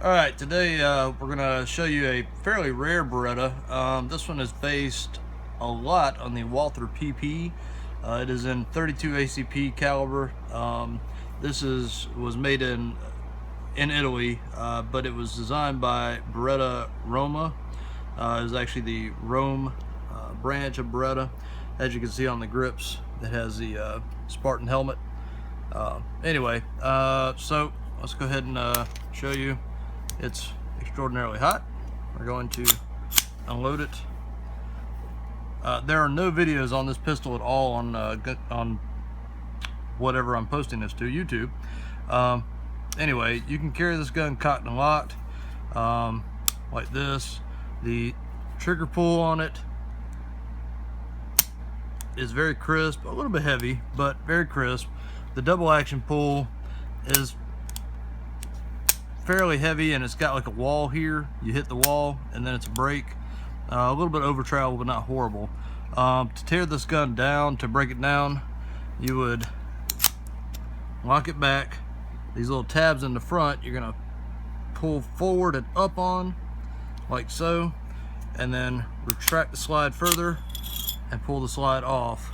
Alright, today we're going to show you a fairly rare Beretta. This one is based a lot on the Walther PP. It is in 32 ACP caliber. This was made in Italy, but it was designed by Beretta Roma. It is actually the Rome branch of Beretta. As you can see on the grips, it has the Spartan helmet. Anyway, so let's go ahead and show you. It's extraordinarily hot. We're going to unload it. There are no videos on this pistol at all on whatever I'm posting this to, YouTube. Anyway, you can carry this gun cocked and locked like this. The trigger pull on it is very crisp, a little bit heavy, but very crisp. The double action pull is fairly heavy, and it's got like a wall here. You hit the wall and then it's a break. A little bit over travel, but not horrible. To tear this gun down, to break it down, you would lock it back. These little tabs in the front, you're gonna pull forward and up on, like so, and then retract the slide further and pull the slide off.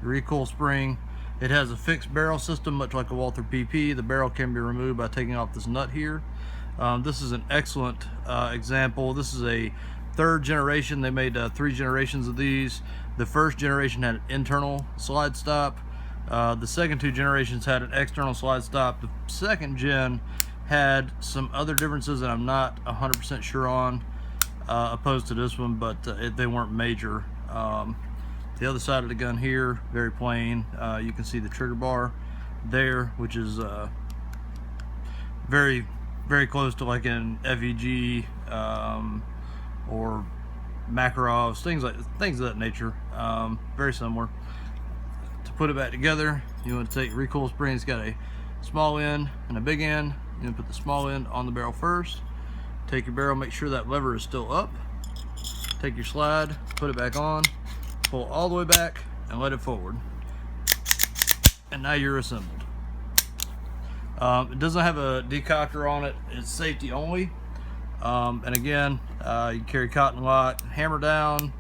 The recoil spring, it has a fixed barrel system, much like a Walther PP. The barrel can be removed by taking off this nut here. This is an excellent example. This is a third generation. They made 3 generations of these. The first generation had an internal slide stop. The second 2 generations had an external slide stop. The second gen had some other differences that I'm not 100% sure on, opposed to this one, but they weren't major. The other side of the gun here, very plain. You can see the trigger bar there, which is very, very close to like an FEG or Makarov's, things of that nature. Very similar. To put it back together, you want to take recoil spring. It's got a small end and a big end. You want to put the small end on the barrel first. Take your barrel, make sure that lever is still up. Take your slide, put it back on, pull all the way back and let it forward, and now you're assembled. It doesn't have a decocker on it. It's safety only. And again, you carry cotton lock, hammer down,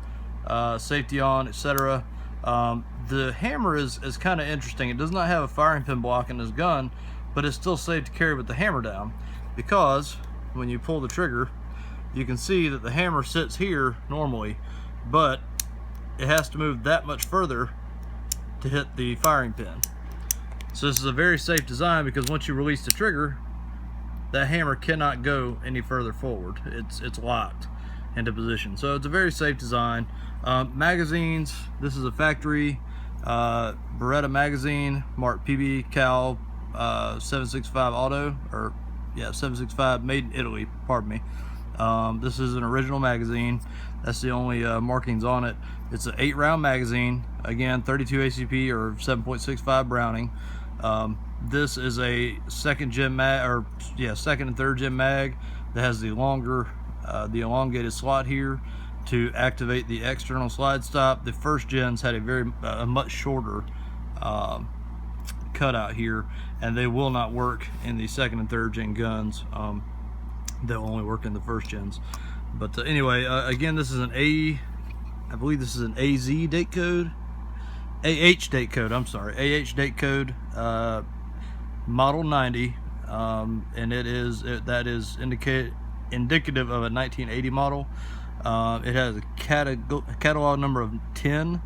safety on, etc. The hammer is kind of interesting. It does not have a firing pin block in this gun, but it's still safe to carry with the hammer down, because when you pull the trigger, you can see that the hammer sits here normally, but it has to move that much further to hit the firing pin. So this is a very safe design, because once you release the trigger, that hammer cannot go any further forward. It's locked into position. So it's a very safe design. Magazines, this is a factory Beretta magazine, marked PB Cal 765 Auto, or yeah, 765, made in Italy, pardon me. This is an original magazine. That's the only markings on it. It's an 8-round magazine, again 32 ACP or 7.65 Browning. This is a second and third gen mag that has the longer, the elongated slot here to activate the external slide stop. The first gens had a much shorter cutout here, and they will not work in the second and third gen guns. They'll only work in the first gens. But anyway, again, this is I believe this is an AZ date code, AH date code, I'm sorry, AH date code, model 90, and that is indicative of a 1980 model. It has a catalog number of 10,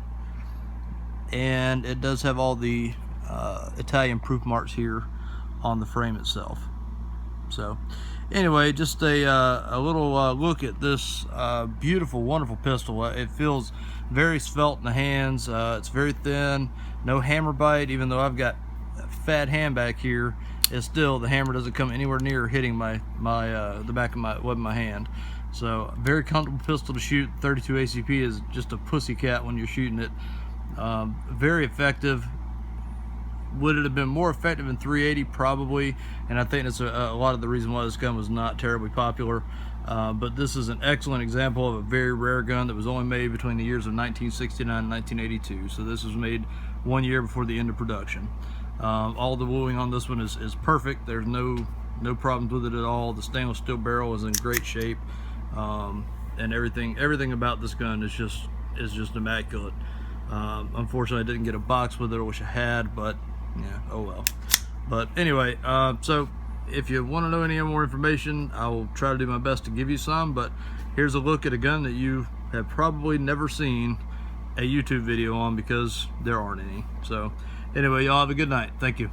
and it does have all the Italian proof marks here on the frame itself. So anyway, just a little look at this beautiful, wonderful pistol. It feels very svelte in the hands. It's very thin, no hammer bite. Even though I've got a fat hand back here, it's still, the hammer doesn't come anywhere near hitting the back of my hand. So very comfortable pistol to shoot. 32 ACP is just a pussycat when you're shooting it. Very effective. Would it have been more effective in 380? Probably, and I think that's a lot of the reason why this gun was not terribly popular. But this is an excellent example of a very rare gun that was only made between the years of 1969 and 1982. So this was made 1 year before the end of production. All the wooling on this one is perfect. There's no no problems with it at all. The stainless steel barrel is in great shape, and everything about this gun is just immaculate. Unfortunately, I didn't get a box with it. I wish I had, but yeah, oh well. But anyway, so if you want to know any more information, I will try to do my best to give you some. But here's a look at a gun that you have probably never seen a YouTube video on, because there aren't any. So anyway, y'all have a good night. Thank you.